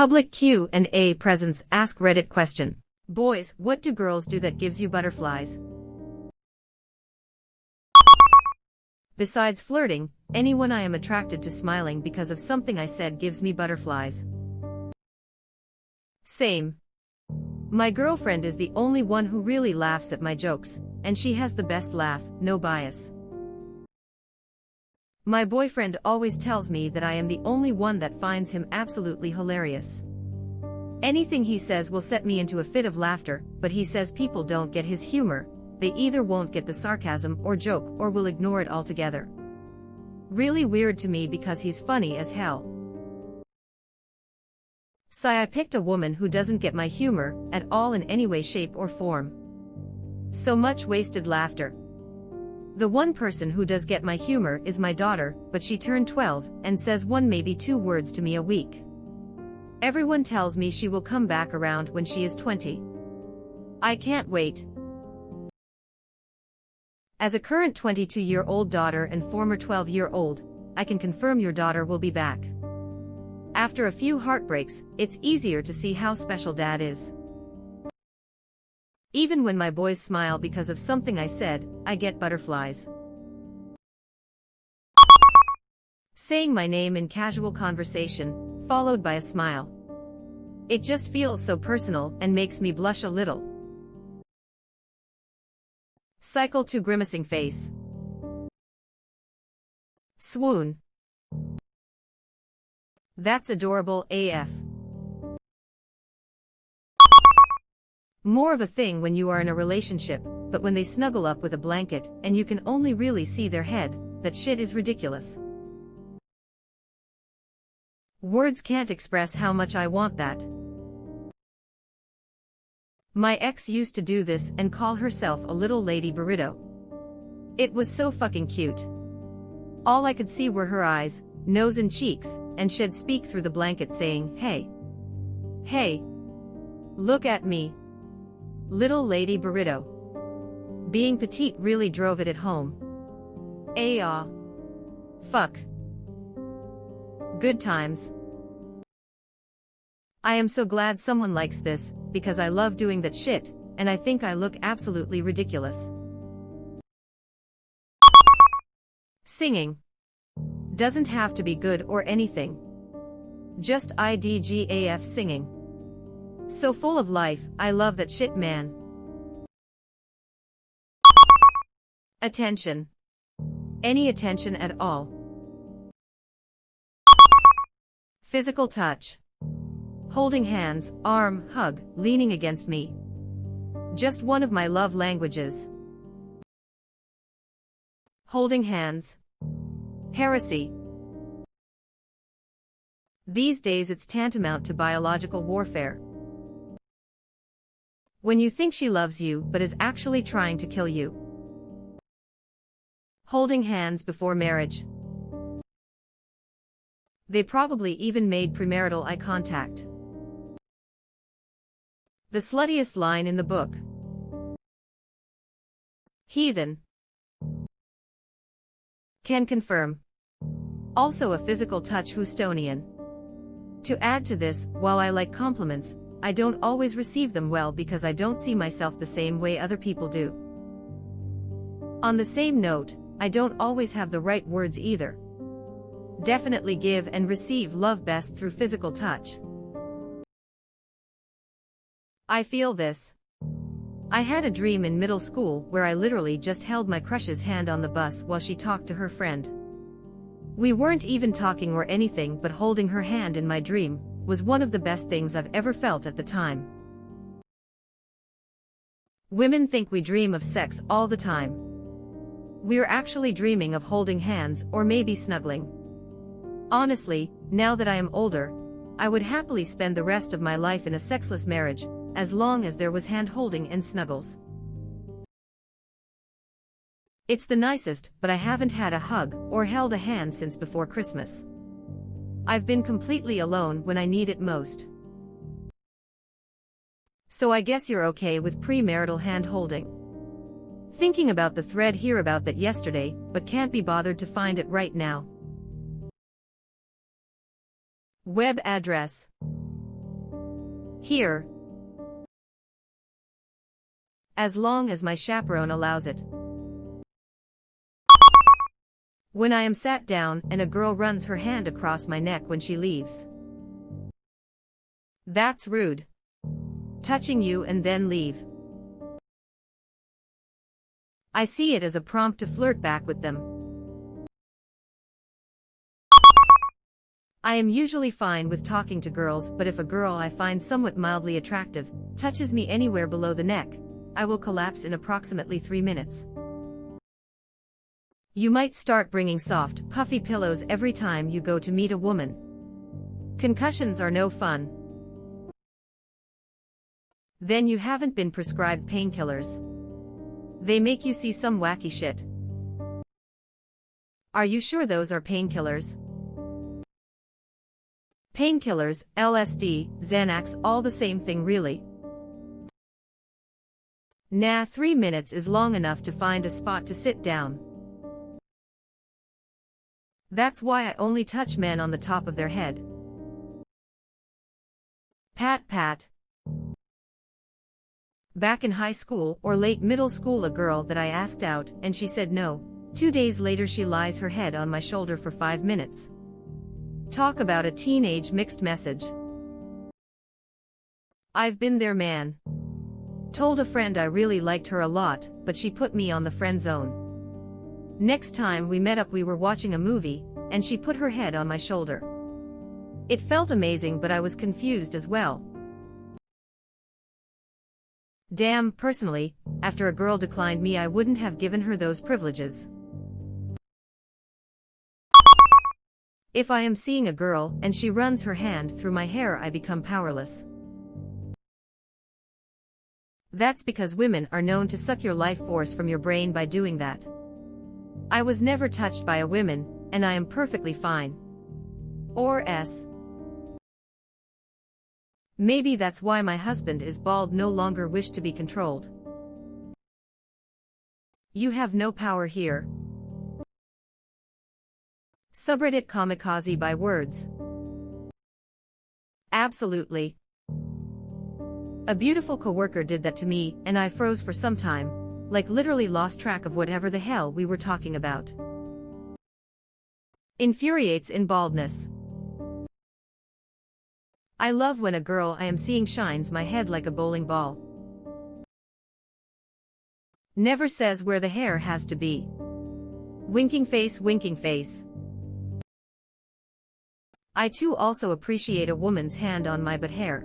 Public Q&A presents AskReddit question. Boys, what do girls do that gives you butterflies? Besides flirting, anyone I am attracted to smiling because of something I said gives me butterflies. Same. My girlfriend is the only one who really laughs at my jokes, and she has the best laugh, no bias. My boyfriend always tells me that I am the only one that finds him absolutely hilarious. Anything he says will set me into a fit of laughter, but he says people don't get his humor, they either won't get the sarcasm or joke or will ignore it altogether. Really weird to me because he's funny as hell. So I picked a woman who doesn't get my humor at all in any way, shape or form. So much wasted laughter. The one person who does get my humor is my daughter, but she turned 12 and says one maybe 2 words to me a week. Everyone tells me she will come back around when she is 20. I can't wait. As a current 22-year-old daughter and former 12-year-old, I can confirm your daughter will be back. After a few heartbreaks, it's easier to see how special dad is. Even when my boys smile because of something I said, I get butterflies. Saying my name in casual conversation, followed by a smile. It just feels so personal and makes me blush a little. Cycle to grimacing face. Swoon. That's adorable AF. More of a thing when you are in a relationship, but when they snuggle up with a blanket and you can only really see their head, that shit is ridiculous. Words can't express how much I want that. My ex used to do this and call herself a little lady burrito. It was so fucking cute. All I could see were her eyes, nose and cheeks, and she'd speak through the blanket saying, "Hey. Hey. Look at me. Little lady burrito." Being petite really drove it at home. Fuck. Good times. I am so glad someone likes this, because I love doing that shit, and I think I look absolutely ridiculous. Singing. Doesn't have to be good or anything. Just IDGAF singing. So full of life, I love that shit, man. Attention. Any attention at all. Physical touch. Holding hands, arm, hug, leaning against me. Just one of my love languages. Holding hands. Heresy. These days it's tantamount to biological warfare. When you think she loves you but is actually trying to kill you. Holding hands before marriage. They probably even made premarital eye contact. The sluttiest line in the book. Heathen. Can confirm. Also a physical touch Houstonian. To add to this, while I like compliments, I don't always receive them well because I don't see myself the same way other people do. On the same note, I don't always have the right words either. Definitely give and receive love best through physical touch. I feel this. I had a dream in middle school where I literally just held my crush's hand on the bus while she talked to her friend. We weren't even talking or anything, but holding her hand in my dream was one of the best things I've ever felt at the time. Women think we dream of sex all the time. We're actually dreaming of holding hands or maybe snuggling. Honestly, now that I am older, I would happily spend the rest of my life in a sexless marriage, as long as there was hand-holding and snuggles. It's the nicest, but I haven't had a hug or held a hand since before Christmas. I've been completely alone when I need it most. So I guess you're okay with premarital hand-holding. Thinking about the thread here about that yesterday, but can't be bothered to find it right now. Web address. Here. As long as my chaperone allows it. When I am sat down and a girl runs her hand across my neck when she leaves. That's rude. Touching you and then leave. I see it as a prompt to flirt back with them. I am usually fine with talking to girls, but if a girl I find somewhat mildly attractive touches me anywhere below the neck, I will collapse in approximately 3 minutes. You might start bringing soft, puffy pillows every time you go to meet a woman. Concussions are no fun. Then you haven't been prescribed painkillers. They make you see some wacky shit. Are you sure those are painkillers? Painkillers, LSD, Xanax, all the same thing really. Nah, 3 minutes is long enough to find a spot to sit down. That's why I only touch men on the top of their head. Pat pat. Back in high school or late middle school, a girl that I asked out and she said no. 2 days later she lies her head on my shoulder for 5 minutes. Talk about a teenage mixed message. I've been there, man. Told a friend I really liked her a lot, but she put me on the friend zone. Next time we met up we were watching a movie, and she put her head on my shoulder. It felt amazing, but I was confused as well. Damn, personally, after a girl declined me I wouldn't have given her those privileges. If I am seeing a girl and she runs her hand through my hair I become powerless. That's because women are known to suck your life force from your brain by doing that. I was never touched by a woman, and I am perfectly fine. Or s. Maybe that's why my husband is bald, no longer wish to be controlled. You have no power here. Subreddit kamikaze by words. Absolutely. A beautiful coworker did that to me, and I froze for some time, like literally lost track of whatever the hell we were talking about. Infuriates in baldness. I love when a girl I am seeing shines my head like a bowling ball. Never says where the hair has to be. Winking face, winking face. I too also appreciate a woman's hand on my butt hair.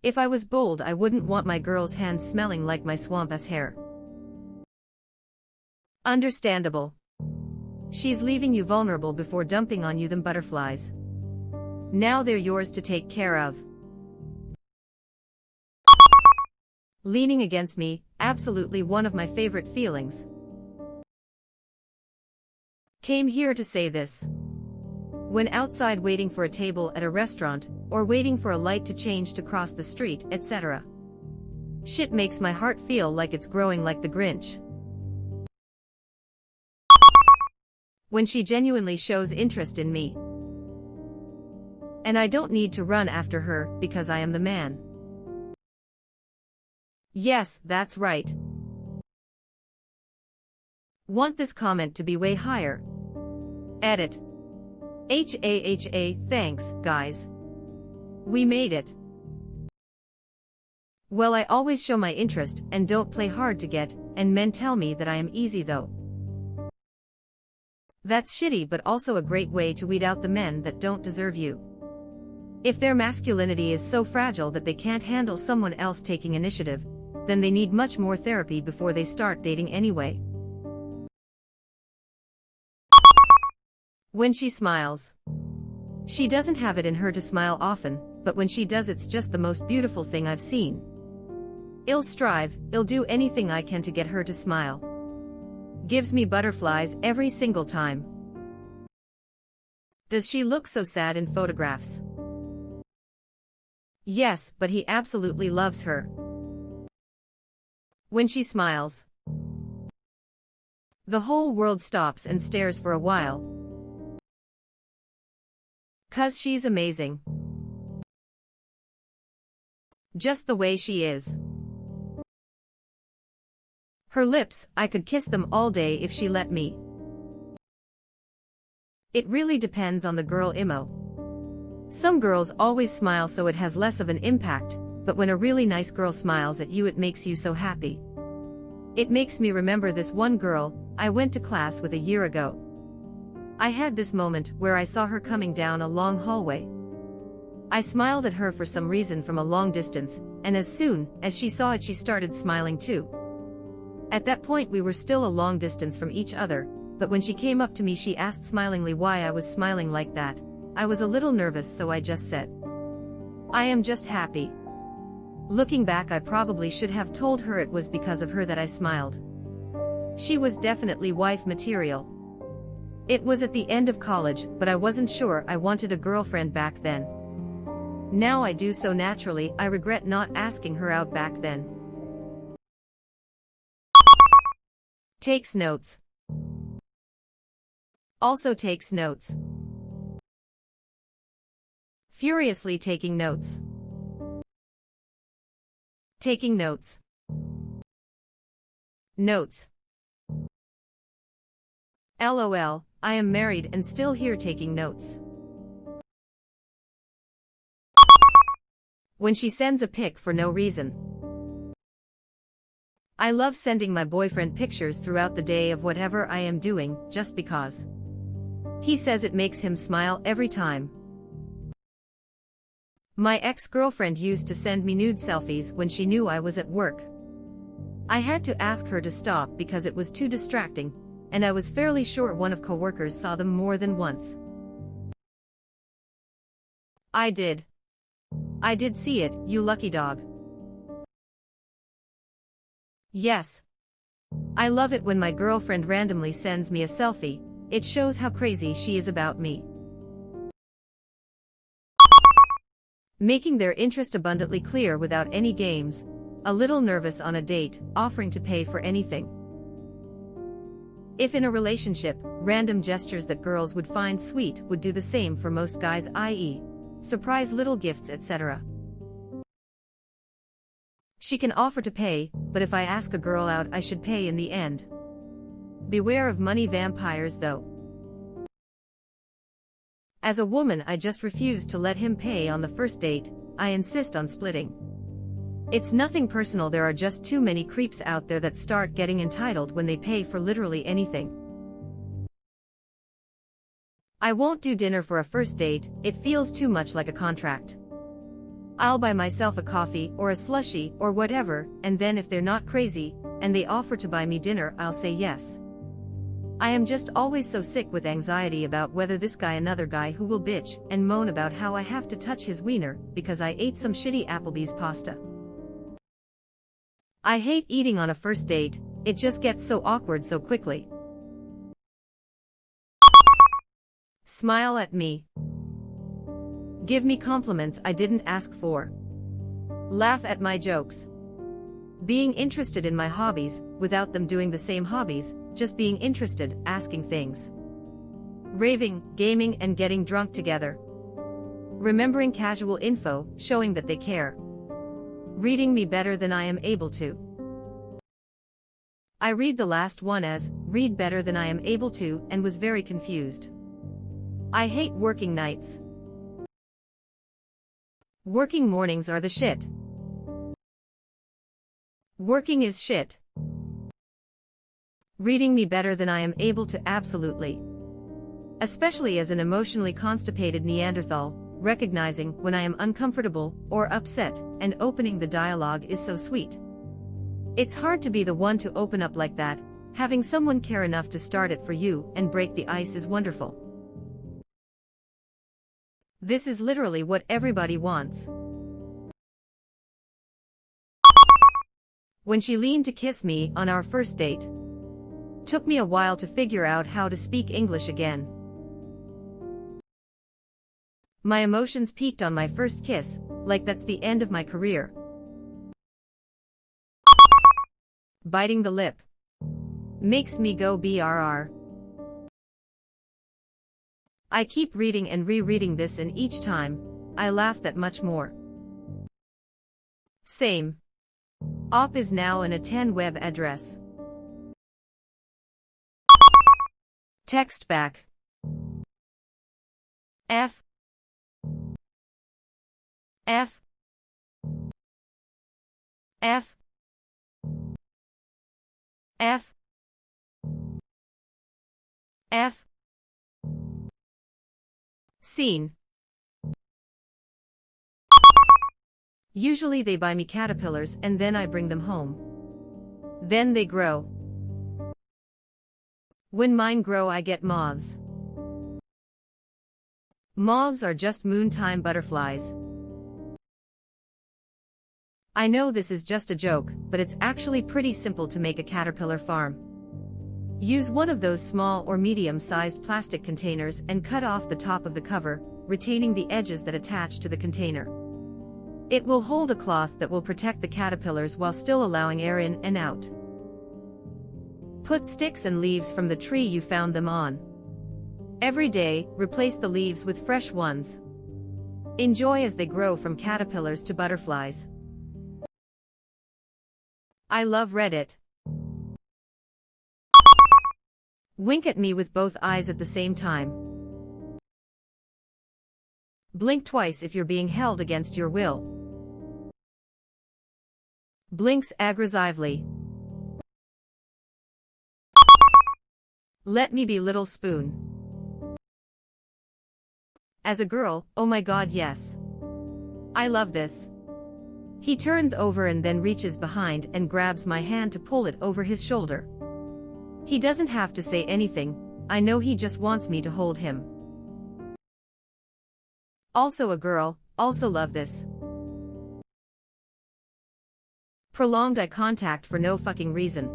If I was bold I wouldn't want my girl's hand smelling like my swamp-ass hair. Understandable. She's leaving you vulnerable before dumping on you them butterflies. Now they're yours to take care of. Leaning against me, absolutely one of my favorite feelings. Came here to say this. When outside waiting for a table at a restaurant, or waiting for a light to change to cross the street, etc. Shit makes my heart feel like it's growing like the Grinch. When she genuinely shows interest in me. And I don't need to run after her, because I am the man. Yes, that's right. Want this comment to be way higher. Edit. Thanks, guys. We made it. Well, I always show my interest and don't play hard to get, and men tell me that I am easy though. That's shitty, but also a great way to weed out the men that don't deserve you. If their masculinity is so fragile that they can't handle someone else taking initiative, then they need much more therapy before they start dating anyway. When she smiles. She doesn't have it in her to smile often, but when she does it's just the most beautiful thing I've seen. I'll do anything I can to get her to smile. Gives me butterflies every single time. Does she look so sad in photographs? Yes, but he absolutely loves her. When she smiles. The whole world stops and stares for a while. 'Cause she's amazing. Just the way she is. Her lips, I could kiss them all day if she let me. It really depends on the girl imo. Some girls always smile so it has less of an impact, but when a really nice girl smiles at you it makes you so happy. It makes me remember this one girl I went to class with a year ago. I had this moment where I saw her coming down a long hallway. I smiled at her for some reason from a long distance, and as soon as she saw it she started smiling too. At that point we were still a long distance from each other, but when she came up to me she asked smilingly why I was smiling like that. I was a little nervous so I just said, "I am just happy." Looking back I probably should have told her it was because of her that I smiled. She was definitely wife material. It was at the end of college, but I wasn't sure I wanted a girlfriend back then. Now I do so naturally. I regret not asking her out back then. Takes notes. Also takes notes. Furiously taking notes. Taking notes. Notes. LOL, I am married and still here taking notes. When she sends a pic for no reason. I love sending my boyfriend pictures throughout the day of whatever I am doing, just because. He says it makes him smile every time. My ex-girlfriend used to send me nude selfies when she knew I was at work. I had to ask her to stop because it was too distracting, and I was fairly sure one of coworkers saw them more than once. I did see it, you lucky dog. Yes. I love it when my girlfriend randomly sends me a selfie. It shows how crazy she is about me. Making their interest abundantly clear without any games. A little nervous on a date, offering to pay for anything. If in a relationship, random gestures that girls would find sweet would do the same for most guys, i.e., surprise little gifts, etc. She can offer to pay, but if I ask a girl out I should pay in the end. Beware of money vampires though. As a woman I just refuse to let him pay on the first date. I insist on splitting. It's nothing personal, there are just too many creeps out there that start getting entitled when they pay for literally anything. I won't do dinner for a first date, it feels too much like a contract. I'll buy myself a coffee or a slushie or whatever, and then if they're not crazy, and they offer to buy me dinner, I'll say yes. I am just always so sick with anxiety about whether this guy another guy who will bitch and moan about how I have to touch his wiener because I ate some shitty Applebee's pasta. I hate eating on a first date, it just gets so awkward so quickly. Smile at me. Give me compliments I didn't ask for. Laugh at my jokes. Being interested in my hobbies, without them doing the same hobbies, just being interested, asking things. Raving, gaming and getting drunk together. Remembering casual info, showing that they care. Reading me better than I am able to. I read the last one as, read better than I am able to, and was very confused. I hate working nights. Working mornings are the shit. Working is shit. Reading me better than I am able to, absolutely. Especially as an emotionally constipated Neanderthal, recognizing when I am uncomfortable or upset, and opening the dialogue is so sweet. It's hard to be the one to open up like that. Having someone care enough to start it for you and break the ice is wonderful. This is literally what everybody wants. When she leaned to kiss me on our first date. Took me a while to figure out how to speak English again. My emotions peaked on my first kiss, like that's the end of my career. Biting the lip. Makes me go BRR. I keep reading and rereading this and each time, I laugh that much more. Same. Op is now an A10 web address. Text back. F F F F F Scene. Usually they buy me caterpillars and then I bring them home. Then they grow. When mine grow I get moths. Moths are just moontime butterflies. I know this is just a joke, but it's actually pretty simple to make a caterpillar farm. Use one of those small or medium-sized plastic containers and cut off the top of the cover, retaining the edges that attach to the container. It will hold a cloth that will protect the caterpillars while still allowing air in and out. Put sticks and leaves from the tree you found them on. Every day, replace the leaves with fresh ones. Enjoy as they grow from caterpillars to butterflies. I love Reddit. Wink at me with both eyes at the same time. Blink twice if you're being held against your will. Blinks aggressively. Let me be little spoon. As a girl, oh my god, yes. I love this. He turns over and then reaches behind and grabs my hand to pull it over his shoulder. He doesn't have to say anything, I know he just wants me to hold him. Also a girl, also love this. Prolonged eye contact for no fucking reason.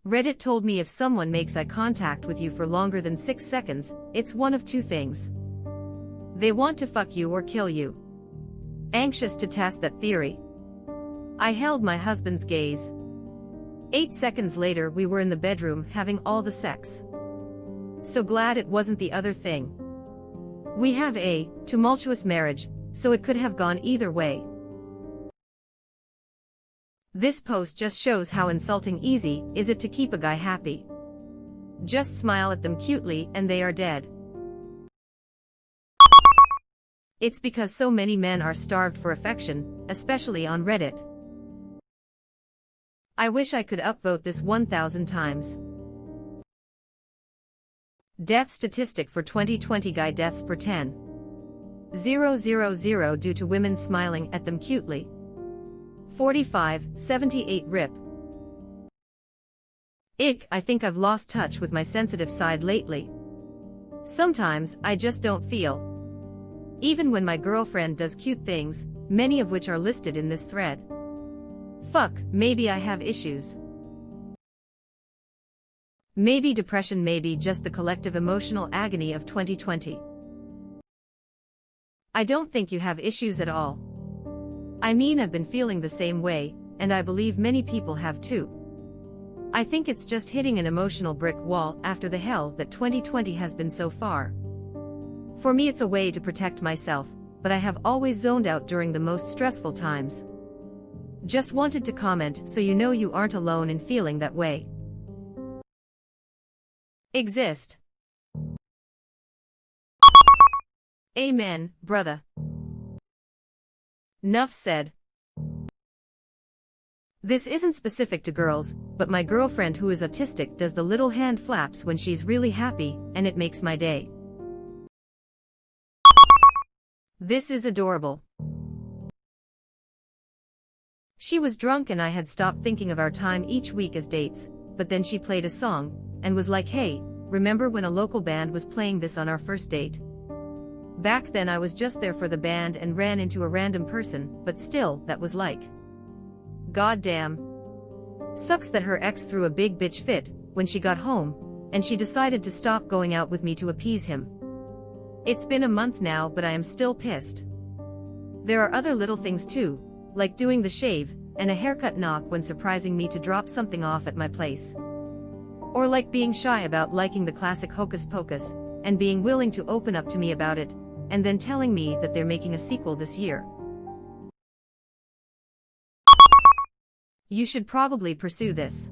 Reddit told me if someone makes eye contact with you for longer than 6 seconds, it's one of two things. They want to fuck you or kill you. Anxious to test that theory. I held my husband's gaze. 8 seconds later we were in the bedroom having all the sex. So glad it wasn't the other thing. We have a tumultuous marriage, so it could have gone either way. This post just shows how insulting easy is it to keep a guy happy. Just smile at them cutely and they are dead. It's because so many men are starved for affection, especially on Reddit. I wish I could upvote this 1,000 times. Death statistic for 2020: guy deaths per 10,000 due to women smiling at them cutely. 45/78 RIP. Ick, I think I've lost touch with my sensitive side lately. Sometimes I just don't feel. Even when my girlfriend does cute things, many of which are listed in this thread. Fuck, maybe I have issues. Maybe depression, maybe just the collective emotional agony of 2020. I don't think you have issues at all. I mean, I've been feeling the same way, and I believe many people have too. I think it's just hitting an emotional brick wall after the hell that 2020 has been so far. For me it's a way to protect myself, but I have always zoned out during the most stressful times. Just wanted to comment so you know you aren't alone in feeling that way. Exist. Amen, brother. Nuff said. This isn't specific to girls, but my girlfriend who is autistic does the little hand flaps when she's really happy, and it makes my day. This is adorable. She was drunk and I had stopped thinking of our time each week as dates, but then she played a song, and was like, hey, remember when a local band was playing this on our first date? Back then I was just there for the band and ran into a random person, but still, that was like. God damn. Sucks that her ex threw a big bitch fit when she got home, and she decided to stop going out with me to appease him. It's been a month now, but I am still pissed. There are other little things too, like doing the shave, and a haircut knock when surprising me to drop something off at my place. Or like being shy about liking the classic Hocus Pocus, and being willing to open up to me about it, and then telling me that they're making a sequel this year. You should probably pursue this.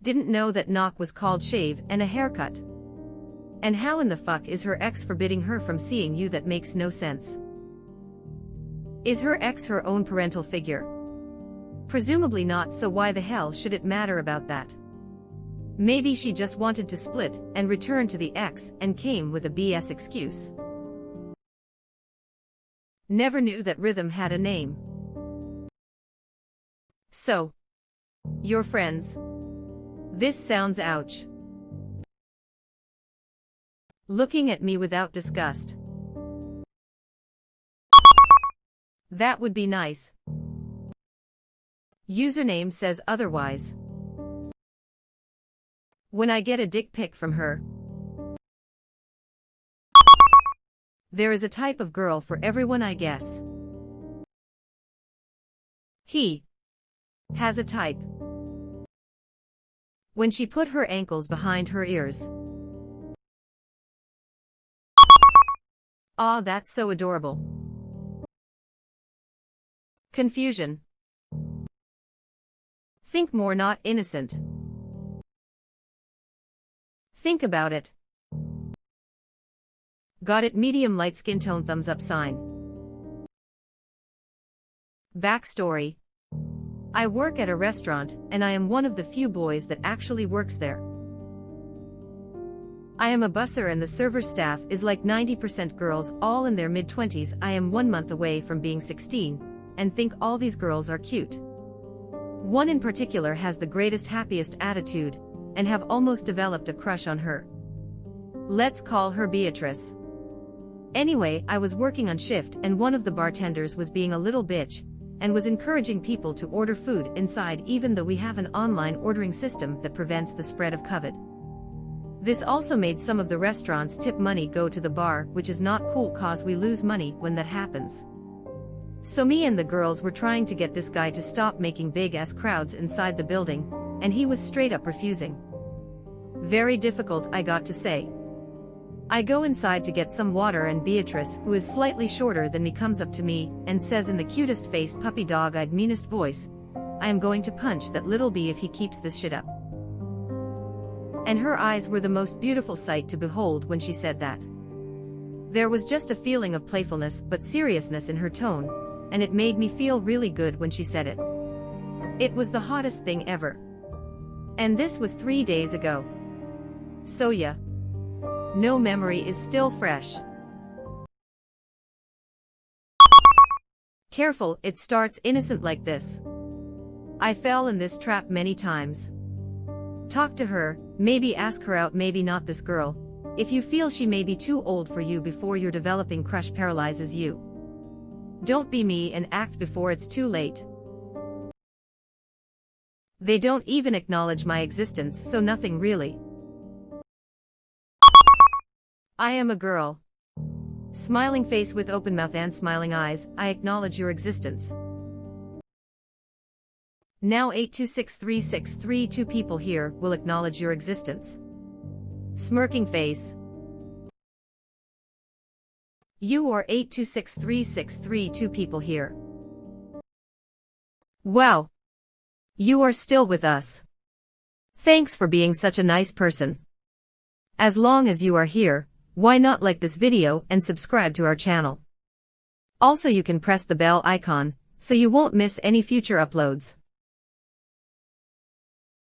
Didn't know that knock was called shave and a haircut. And how in the fuck is her ex forbidding her from seeing you? That makes no sense. Is her ex her own parental figure? Presumably not, so why the hell should it matter about that? Maybe she just wanted to split and return to the ex and came with a BS excuse. Never knew that Rhythm had a name. So, you're friends? This sounds ouch. Looking at me without disgust. That would be nice. Username says otherwise. When I get a dick pic from her. There is a type of girl for everyone, I guess. He has a type. When she put her ankles behind her ears. Aw, that's so adorable. Confusion. Think more, not innocent. Think about it. Got it, medium light skin tone, thumbs up sign. Backstory. I work at a restaurant, and I am one of the few boys that actually works there. I am a busser and the server staff is like 90% girls, all in their mid-20s. I am 1 month away from being 16, and think all these girls are cute. One in particular has the greatest, happiest attitude, and have almost developed a crush on her. Let's call her Beatrice. Anyway, I was working on shift and one of the bartenders was being a little bitch, and was encouraging people to order food inside even though we have an online ordering system that prevents the spread of COVID. This also made some of the restaurants' tip money go to the bar, which is not cool cause we lose money when that happens. So me and the girls were trying to get this guy to stop making big ass crowds inside the building, and he was straight up refusing. Very difficult, I got to say. I go inside to get some water and Beatrice, who is slightly shorter than me, comes up to me and says in the cutest face, puppy dog-eyed, meanest voice, I am going to punch that little bee if he keeps this shit up. And her eyes were the most beautiful sight to behold when she said that. There was just a feeling of playfulness but seriousness in her tone, and it made me feel really good when she said it. It was the hottest thing ever. And this was 3 days ago. So yeah. No, memory is still fresh. Careful, it starts innocent like this. I fell in this trap many times. Talk to her, maybe ask her out, maybe not this girl. If you feel she may be too old for you before your developing crush paralyzes you. Don't be me and act before it's too late. They don't even acknowledge my existence, so nothing really. I am a girl. Smiling face with open mouth and smiling eyes, I acknowledge your existence. Now 8263632 people here will acknowledge your existence. Smirking face. You are 8263632 people here. Wow. You are still with us. Thanks for being such a nice person. As long as you are here, why not like this video and subscribe to our channel? Also, you can press the bell icon, so you won't miss any future uploads.